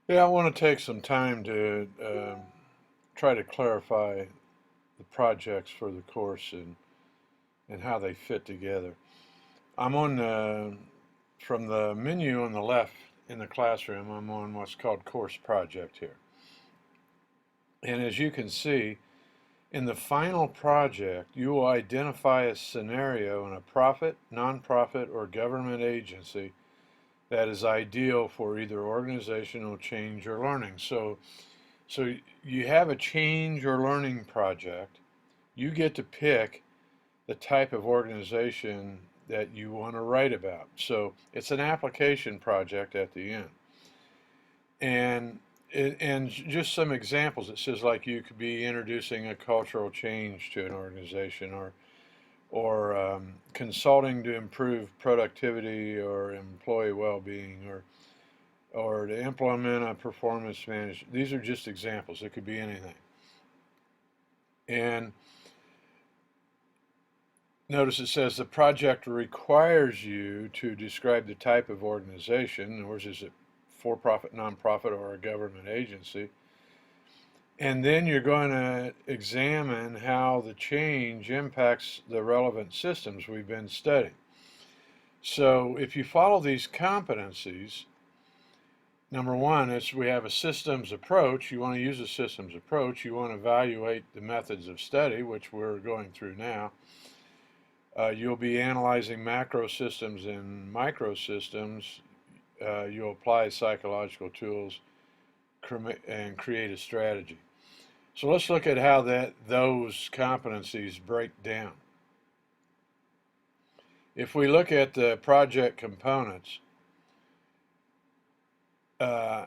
Yeah, I want to take some time to try to clarify the projects for the course and how they fit together. I'm on from the menu on the left in the classroom, I'm on what's called Course Project here. And as you can see, in the final project, you will identify a scenario in a profit, nonprofit, or government agency that is ideal for either organizational change or learning. So you have a change or learning project. You get to pick the type of organization that you want to write about. So it's an application project at the end. And and just some examples. It says like you could be introducing a cultural change to an organization or consulting to improve productivity or employee well-being or to implement a performance management. These are just examples. It could be anything. And notice it says the project requires you to describe the type of organization. In other words, is it for-profit, nonprofit, or a government agency? And then you're going to examine how the change impacts the relevant systems we've been studying. So if you follow these competencies, number one is we have a systems approach. You want to use a systems approach. You want to evaluate the methods of study, which we're going through now. You'll be analyzing macro systems and micro systems. You'll apply psychological tools and create a strategy. So let's look at how those competencies break down. If we look at the project components, uh,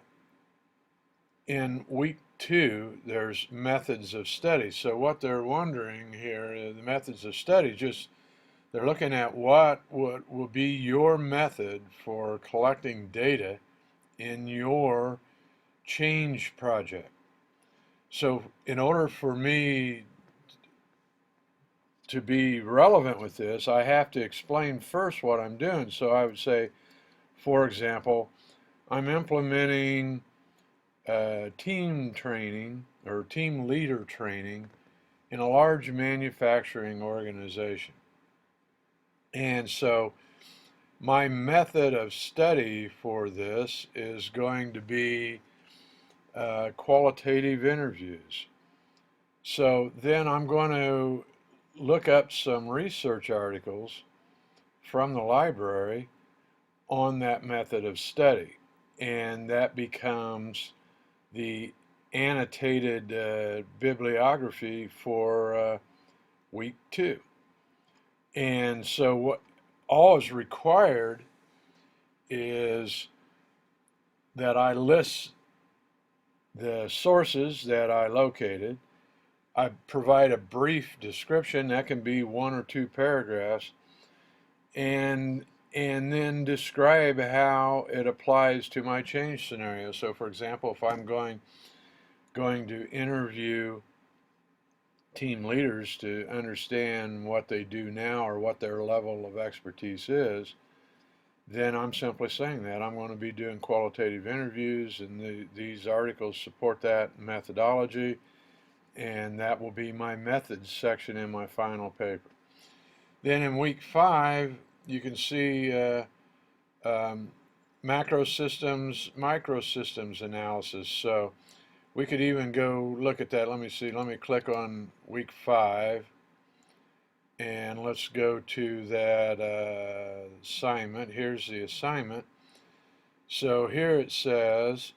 in week 2, there's methods of study. So what they're wondering here, the methods of study, just they're looking at what will be your method for collecting data in your change project. So in order for me to be relevant with this, I have to explain first what I'm doing. So I would say, for example, I'm implementing team training or team leader training in a large manufacturing organization. And so my method of study for this is going to be qualitative interviews. So then I'm going to look up some research articles from the library on that method of study. And that becomes the annotated bibliography for week 2. And so what all is required is that I list the sources that I located. I provide a brief description that can be 1 or 2 paragraphs, and then describe how it applies to my change scenario. So, for example, if I'm going to interview team leaders to understand what they do now or what their level of expertise is, then I'm simply saying that I'm going to be doing qualitative interviews, and these articles support that methodology, and that will be my methods section in my final paper. Then in week 5, you can see um, macro systems, microsystems analysis. So we could even go look at that. Let me see. Let me click on week 5, and let's go to that assignment. Here's the assignment. So here it says,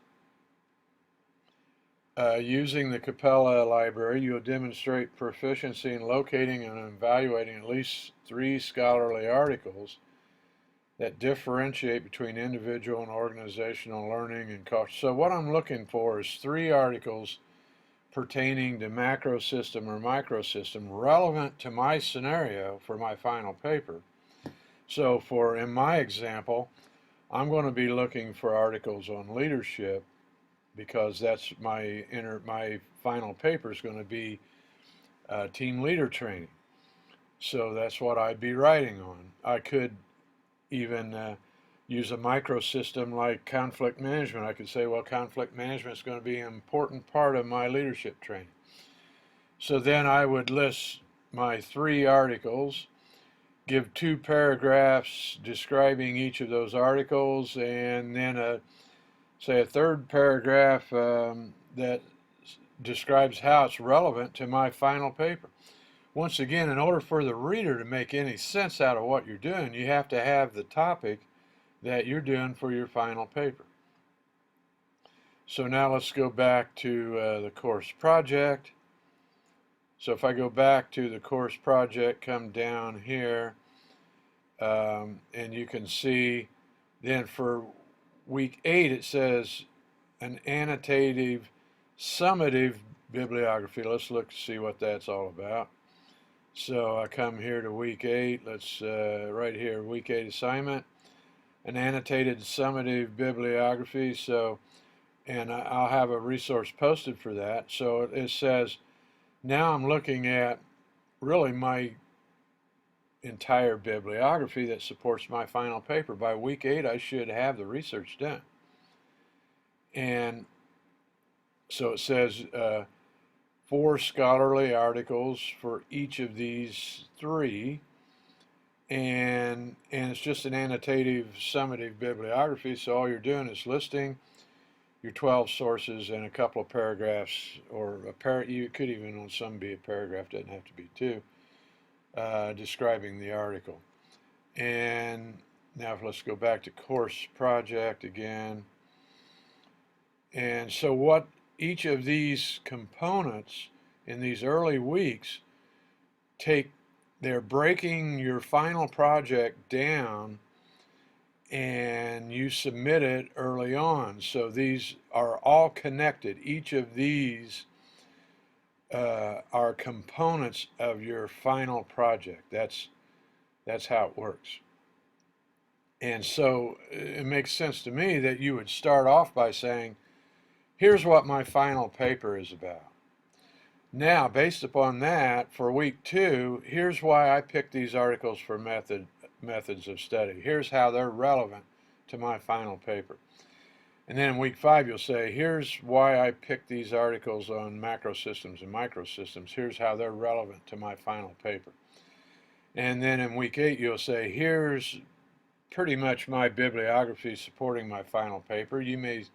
using the Capella library, you'll demonstrate proficiency in locating and evaluating at least 3 scholarly articles that differentiate between individual and organizational learning and culture. So what I'm looking for is 3 articles pertaining to macro system or microsystem relevant to my scenario for my final paper. So in my example, I'm going to be looking for articles on leadership because that's my final paper is going to be team leader training. So that's what I'd be writing on. I could even use a microsystem like conflict management, I could say, well, conflict management is going to be an important part of my leadership training. So then I would list my 3 articles, give 2 paragraphs describing each of those articles, and then say a third paragraph that describes how it's relevant to my final paper. Once again, in order for the reader to make any sense out of what you're doing, you have to have the topic that you're doing for your final paper. So now let's go back to the course project. So if I go back to the course project, come down here, and you can see then for week 8 it says an annotative summative bibliography. Let's look to see what that's all about. So I come here to week 8. Let's right here, week 8 assignment, an annotated summative bibliography. So, and I'll have a resource posted for that. So it says, now I'm looking at really my entire bibliography that supports my final paper. By week 8, I should have the research done. And so it says 4 scholarly articles for each of these 3, and it's just an annotative summative bibliography. So all you're doing is listing your 12 sources and a couple of paragraphs, or you could even on some be a paragraph, doesn't have to be 2, describing the article. And now let's go back to course project again. And so what each of these components in these early weeks they're breaking your final project down, and you submit it early on. So these are all connected. Each of these are components of your final project. That's how it works. And so it makes sense to me that you would start off by saying, here's what my final paper is about. Now, based upon that, for week 2, here's why I picked these articles for methods of study. Here's how they're relevant to my final paper. And then in week 5, you'll say, here's why I picked these articles on macrosystems and microsystems. Here's how they're relevant to my final paper. And then in week 8, you'll say, here's pretty much my bibliography supporting my final paper. You may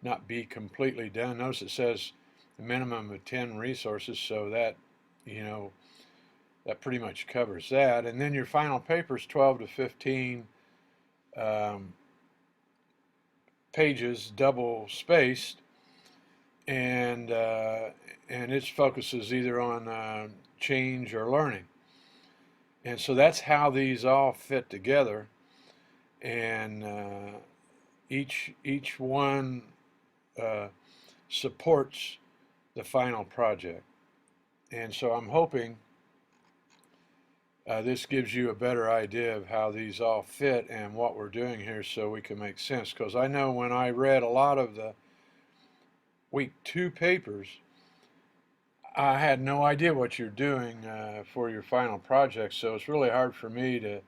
not be completely done. Notice it says a minimum of 10 resources, so that, that pretty much covers that. And then your final paper is 12 to 15 pages, double spaced, and its focus is either on change or learning. And so that's how these all fit together, and each one supports the final project. And so I'm hoping this gives you a better idea of how these all fit and what we're doing here, so we can make sense. Because I know when I read a lot of the week 2 papers, I had no idea what you're doing for your final project, so it's really hard for me to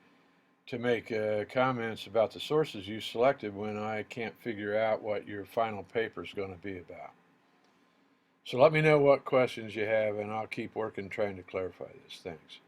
make comments about the sources you selected when I can't figure out what your final paper is going to be about. So let me know what questions you have, and I'll keep working trying to clarify this. Thanks.